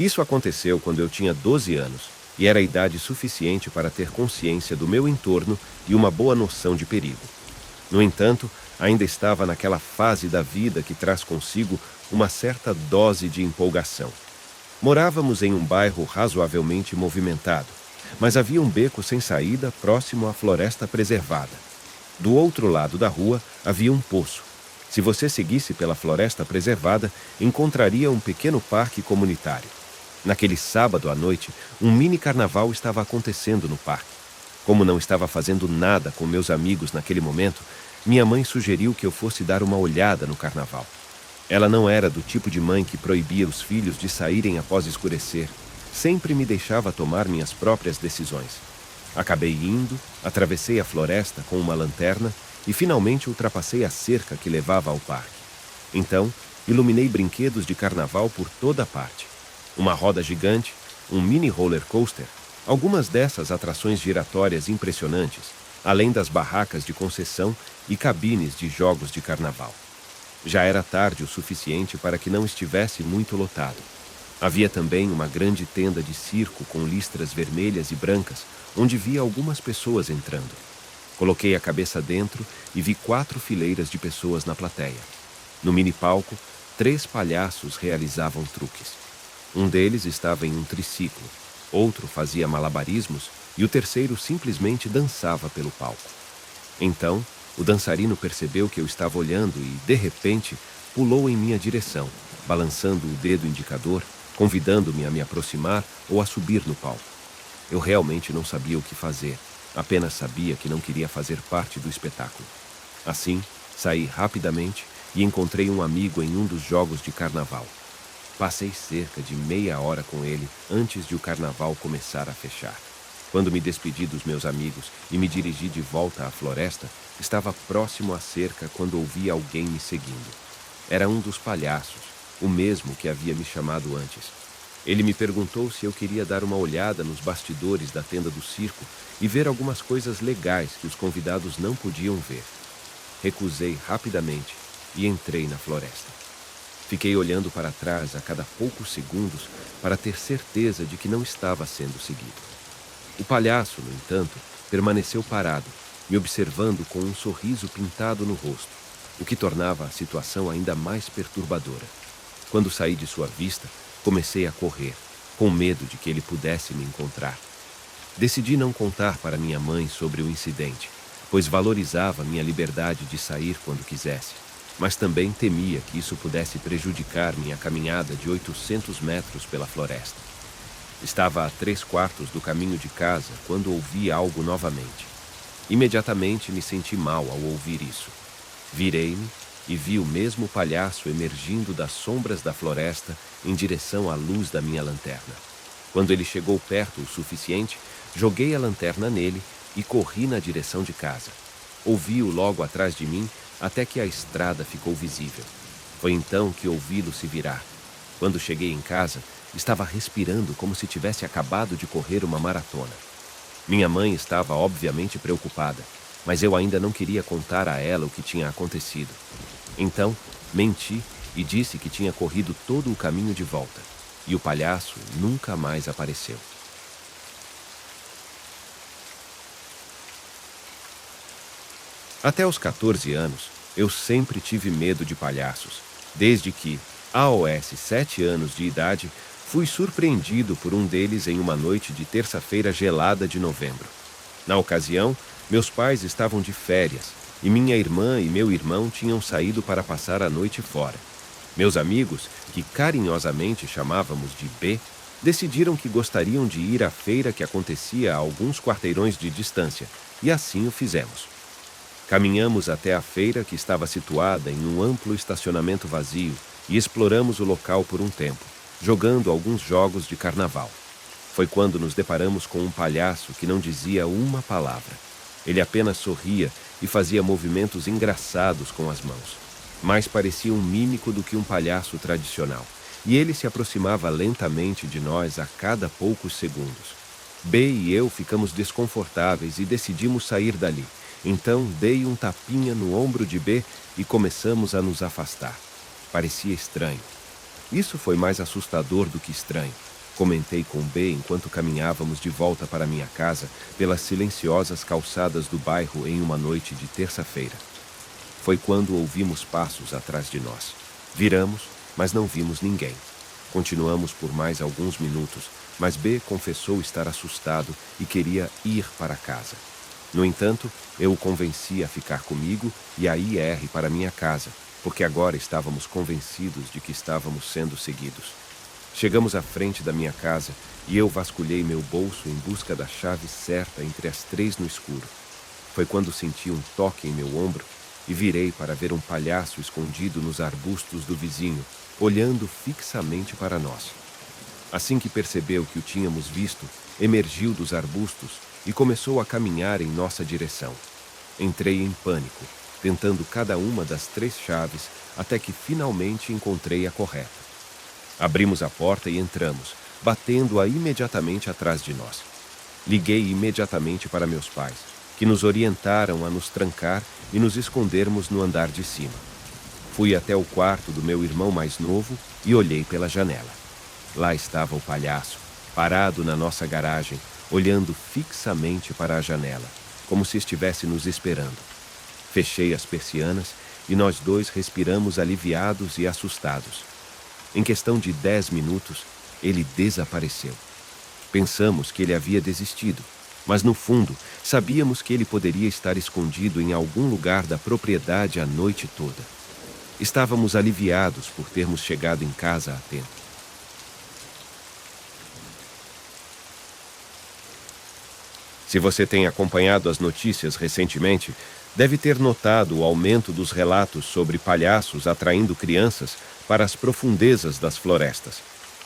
Isso aconteceu quando eu tinha 12 anos e era a idade suficiente para ter consciência do meu entorno e uma boa noção de perigo. No entanto, ainda estava naquela fase da vida que traz consigo uma certa dose de empolgação. Morávamos em um bairro razoavelmente movimentado, mas havia um beco sem saída próximo à floresta preservada. Do outro lado da rua havia um poço. Se você seguisse pela floresta preservada, encontraria um pequeno parque comunitário. Naquele sábado à noite, um mini carnaval estava acontecendo no parque. Como não estava fazendo nada com meus amigos naquele momento, minha mãe sugeriu que eu fosse dar uma olhada no carnaval. Ela não era do tipo de mãe que proibia os filhos de saírem após escurecer. Sempre me deixava tomar minhas próprias decisões. Acabei indo, atravessei a floresta com uma lanterna e finalmente ultrapassei a cerca que levava ao parque. Então, iluminei brinquedos de carnaval por toda parte. Uma roda gigante, um mini roller coaster, algumas dessas atrações giratórias impressionantes, além das barracas de concessão e cabines de jogos de carnaval. Já era tarde o suficiente para que não estivesse muito lotado. Havia também uma grande tenda de circo com listras vermelhas e brancas, onde via algumas pessoas entrando. Coloquei a cabeça dentro e vi 4 fileiras de pessoas na plateia. No mini-palco, 3 palhaços realizavam truques. Um deles estava em um triciclo, outro fazia malabarismos e o terceiro simplesmente dançava pelo palco. Então, o dançarino percebeu que eu estava olhando e, de repente, pulou em minha direção, balançando o dedo indicador, convidando-me a me aproximar ou a subir no palco. Eu realmente não sabia o que fazer, apenas sabia que não queria fazer parte do espetáculo. Assim, saí rapidamente e encontrei um amigo em um dos jogos de carnaval. Passei cerca de meia hora com ele antes de o carnaval começar a fechar. Quando me despedi dos meus amigos e me dirigi de volta à floresta, estava próximo à cerca quando ouvi alguém me seguindo. Era um dos palhaços, o mesmo que havia me chamado antes. Ele me perguntou se eu queria dar uma olhada nos bastidores da tenda do circo e ver algumas coisas legais que os convidados não podiam ver. Recusei rapidamente e entrei na floresta. Fiquei olhando para trás a cada poucos segundos para ter certeza de que não estava sendo seguido. O palhaço, no entanto, permaneceu parado, me observando com um sorriso pintado no rosto, o que tornava a situação ainda mais perturbadora. Quando saí de sua vista, comecei a correr, com medo de que ele pudesse me encontrar. Decidi não contar para minha mãe sobre o incidente, pois valorizava minha liberdade de sair quando quisesse, mas também temia que isso pudesse prejudicar minha caminhada de 800 metros pela floresta. Estava a 3/4 do caminho de casa quando ouvi algo novamente. Imediatamente me senti mal ao ouvir isso. Virei-me e vi o mesmo palhaço emergindo das sombras da floresta em direção à luz da minha lanterna. Quando ele chegou perto o suficiente, joguei a lanterna nele e corri na direção de casa. Ouvi-o logo atrás de mim até que a estrada ficou visível. Foi então que ouvi-lo se virar. Quando cheguei em casa, estava respirando como se tivesse acabado de correr uma maratona. Minha mãe estava obviamente preocupada, mas eu ainda não queria contar a ela o que tinha acontecido. Então, menti e disse que tinha corrido todo o caminho de volta, e o palhaço nunca mais apareceu. Até os 14 anos, eu sempre tive medo de palhaços, desde que, aos 7 anos de idade, fui surpreendido por um deles em uma noite de terça-feira gelada de novembro. Na ocasião, meus pais estavam de férias e minha irmã e meu irmão tinham saído para passar a noite fora. Meus amigos, que carinhosamente chamávamos de B, decidiram que gostariam de ir à feira que acontecia a alguns quarteirões de distância, e assim o fizemos. Caminhamos até a feira, que estava situada em um amplo estacionamento vazio, e exploramos o local por um tempo, jogando alguns jogos de carnaval. Foi quando nos deparamos com um palhaço que não dizia uma palavra. Ele apenas sorria e fazia movimentos engraçados com as mãos. Mais parecia um mímico do que um palhaço tradicional, e ele se aproximava lentamente de nós a cada poucos segundos. B e eu ficamos desconfortáveis e decidimos sair dali. Então dei um tapinha no ombro de B e começamos a nos afastar. Parecia estranho. Isso foi mais assustador do que estranho, comentei com B enquanto caminhávamos de volta para minha casa pelas silenciosas calçadas do bairro em uma noite de terça-feira. Foi quando ouvimos passos atrás de nós. Viramos, mas não vimos ninguém. Continuamos por mais alguns minutos, mas B confessou estar assustado e queria ir para casa. No entanto, eu o convenci a ficar comigo e a ir para minha casa, porque agora estávamos convencidos de que estávamos sendo seguidos. Chegamos à frente da minha casa e eu vasculhei meu bolso em busca da chave certa entre as 3 no escuro. Foi quando senti um toque em meu ombro e virei para ver um palhaço escondido nos arbustos do vizinho, olhando fixamente para nós. Assim que percebeu que o tínhamos visto, emergiu dos arbustos e começou a caminhar em nossa direção. Entrei em pânico, tentando cada uma das 3 chaves, até que finalmente encontrei a correta. Abrimos a porta e entramos, batendo-a imediatamente atrás de nós. Liguei imediatamente para meus pais, que nos orientaram a nos trancar e nos escondermos no andar de cima. Fui até o quarto do meu irmão mais novo e olhei pela janela. Lá estava o palhaço, parado na nossa garagem, olhando fixamente para a janela, como se estivesse nos esperando. Fechei as persianas e nós 2 respiramos aliviados e assustados. Em questão de 10 minutos, ele desapareceu. Pensamos que ele havia desistido, mas no fundo, sabíamos que ele poderia estar escondido em algum lugar da propriedade a noite toda. Estávamos aliviados por termos chegado em casa a tempo. Se você tem acompanhado as notícias recentemente, deve ter notado o aumento dos relatos sobre palhaços atraindo crianças para as profundezas das florestas.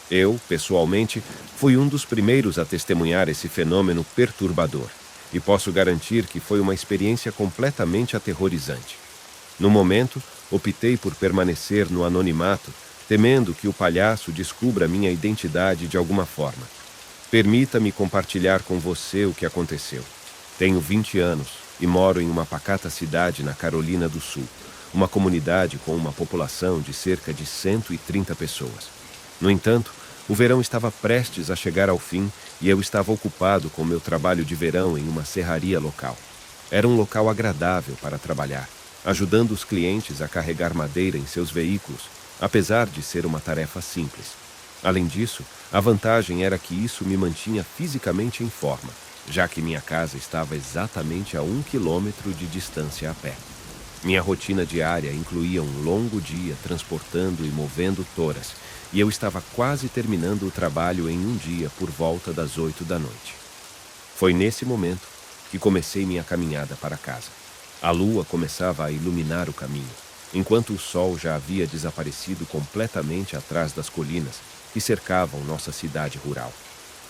Eu, pessoalmente, fui um dos primeiros a testemunhar esse fenômeno perturbador, e posso garantir que foi uma experiência completamente aterrorizante. No momento, optei por permanecer no anonimato, temendo que o palhaço descubra minha identidade de alguma forma. Permita-me compartilhar com você o que aconteceu. Tenho 20 anos e moro em uma pacata cidade na Carolina do Sul, uma comunidade com uma população de cerca de 130 pessoas. No entanto, o verão estava prestes a chegar ao fim e eu estava ocupado com meu trabalho de verão em uma serraria local. Era um local agradável para trabalhar, ajudando os clientes a carregar madeira em seus veículos, apesar de ser uma tarefa simples. Além disso, a vantagem era que isso me mantinha fisicamente em forma, já que minha casa estava exatamente a 1 quilômetro de distância a pé. Minha rotina diária incluía um longo dia transportando e movendo toras, e eu estava quase terminando o trabalho em um dia por volta das 8 da noite. Foi nesse momento que comecei minha caminhada para casa. A lua começava a iluminar o caminho, enquanto o sol já havia desaparecido completamente atrás das colinas que cercavam nossa cidade rural.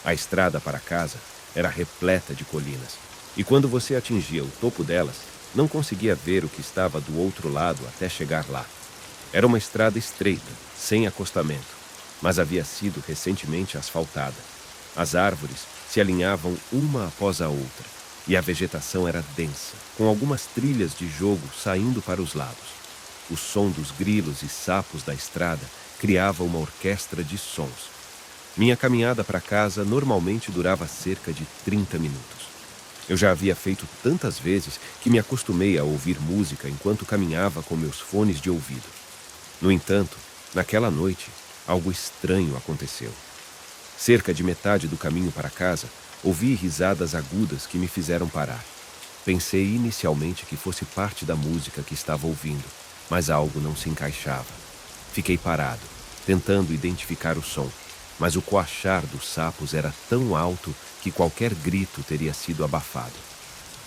A estrada para casa era repleta de colinas, e quando você atingia o topo delas, não conseguia ver o que estava do outro lado até chegar lá. Era uma estrada estreita, sem acostamento, mas havia sido recentemente asfaltada. As árvores se alinhavam uma após a outra, e a vegetação era densa, com algumas trilhas de jogo saindo para os lados. O som dos grilos e sapos da estrada criava uma orquestra de sons. Minha caminhada para casa normalmente durava cerca de 30 minutos. Eu já havia feito tantas vezes que me acostumei a ouvir música enquanto caminhava com meus fones de ouvido. No entanto, naquela noite, algo estranho aconteceu. Cerca de metade do caminho para casa, ouvi risadas agudas que me fizeram parar. Pensei inicialmente que fosse parte da música que estava ouvindo, mas algo não se encaixava. Fiquei parado, tentando identificar o som, mas o coachar dos sapos era tão alto que qualquer grito teria sido abafado.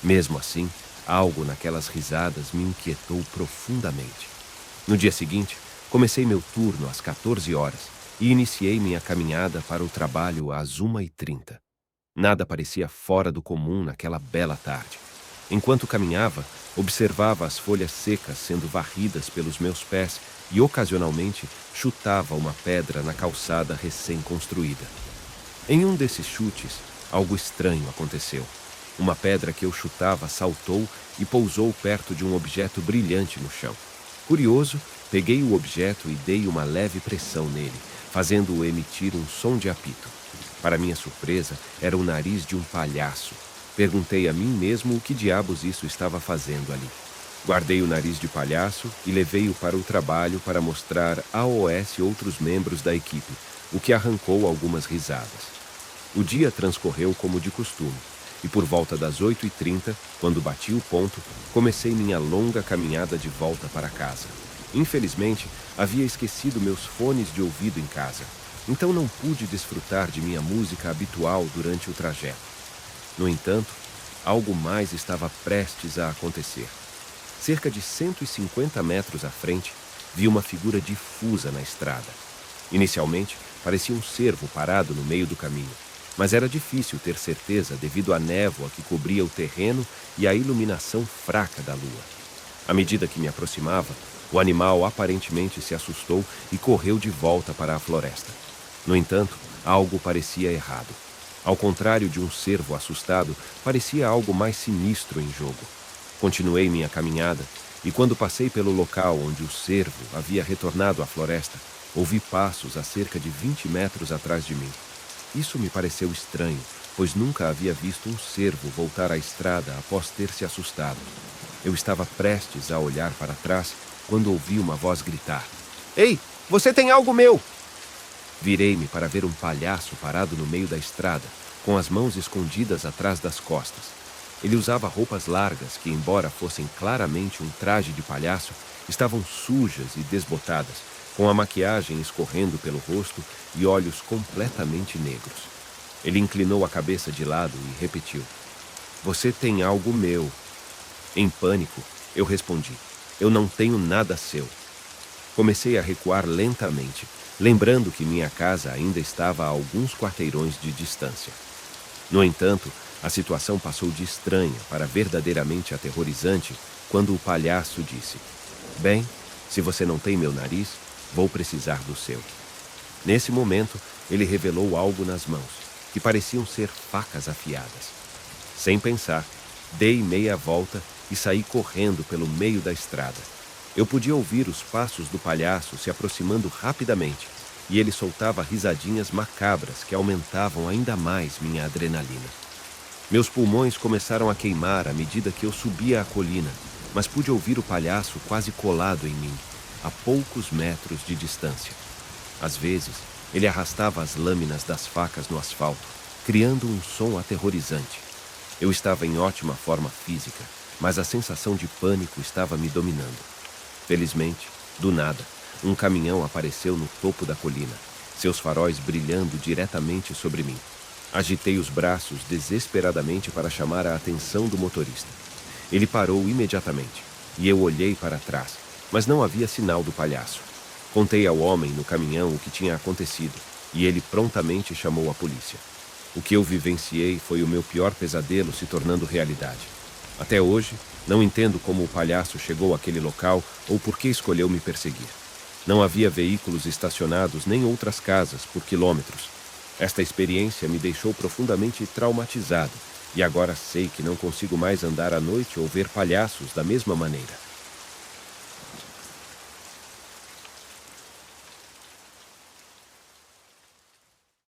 Mesmo assim, algo naquelas risadas me inquietou profundamente. No dia seguinte, comecei meu turno às 14 horas e iniciei minha caminhada para o trabalho às 1h30. Nada parecia fora do comum naquela bela tarde. Enquanto caminhava, observava as folhas secas sendo varridas pelos meus pés e, ocasionalmente, chutava uma pedra na calçada recém-construída. Em um desses chutes, algo estranho aconteceu. Uma pedra que eu chutava saltou e pousou perto de um objeto brilhante no chão. Curioso, Peguei o objeto e dei uma leve pressão nele, fazendo-o emitir um som de apito. Para minha surpresa, era o nariz de um palhaço. Perguntei a mim mesmo o que diabos isso estava fazendo ali. Guardei o nariz de palhaço e levei-o para o trabalho para mostrar a OS outros membros da equipe, o que arrancou algumas risadas. O dia transcorreu como de costume, e por volta das 8h30, quando bati o ponto, comecei minha longa caminhada de volta para casa. Infelizmente, havia esquecido meus fones de ouvido em casa, então não pude desfrutar de minha música habitual durante o trajeto. No entanto, algo mais estava prestes a acontecer. Cerca de 150 metros à frente, vi uma figura difusa na estrada. Inicialmente, parecia um cervo parado no meio do caminho, mas era difícil ter certeza devido à névoa que cobria o terreno e à iluminação fraca da lua. À medida que me aproximava, o animal aparentemente se assustou e correu de volta para a floresta. No entanto, algo parecia errado. Ao contrário de um cervo assustado, parecia algo mais sinistro em jogo. Continuei minha caminhada e quando passei pelo local onde o cervo havia retornado à floresta, ouvi passos a cerca de 20 metros atrás de mim. Isso me pareceu estranho, pois nunca havia visto um cervo voltar à estrada após ter se assustado. Eu estava prestes a olhar para trás quando ouvi uma voz gritar: "Ei, você tem algo meu!" Virei-me para ver um palhaço parado no meio da estrada, com as mãos escondidas atrás das costas. Ele usava roupas largas que, embora fossem claramente um traje de palhaço, estavam sujas e desbotadas, com a maquiagem escorrendo pelo rosto e olhos completamente negros. Ele inclinou a cabeça de lado e repetiu: "Você tem algo meu." Em pânico, eu respondi: "Eu não tenho nada seu." Comecei a recuar lentamente, lembrando que minha casa ainda estava a alguns quarteirões de distância. No entanto, a situação passou de estranha para verdadeiramente aterrorizante quando o palhaço disse: "Bem, se você não tem meu nariz, vou precisar do seu." Nesse momento, ele revelou algo nas mãos, que pareciam ser facas afiadas. Sem pensar, dei meia volta e saí correndo pelo meio da estrada. Eu podia ouvir os passos do palhaço se aproximando rapidamente, e ele soltava risadinhas macabras que aumentavam ainda mais minha adrenalina. Meus pulmões começaram a queimar à medida que eu subia a colina, mas pude ouvir o palhaço quase colado em mim, a poucos metros de distância. Às vezes, ele arrastava as lâminas das facas no asfalto, criando um som aterrorizante. Eu estava em ótima forma física, mas a sensação de pânico estava me dominando. Felizmente, do nada, um caminhão apareceu no topo da colina, seus faróis brilhando diretamente sobre mim. Agitei os braços desesperadamente para chamar a atenção do motorista. Ele parou imediatamente, e eu olhei para trás, mas não havia sinal do palhaço. Contei ao homem no caminhão o que tinha acontecido, e ele prontamente chamou a polícia. O que eu vivenciei foi o meu pior pesadelo se tornando realidade. Até hoje, não entendo como o palhaço chegou àquele local ou por que escolheu me perseguir. Não havia veículos estacionados nem outras casas por quilômetros. Esta experiência me deixou profundamente traumatizado, e agora sei que não consigo mais andar à noite ou ver palhaços da mesma maneira.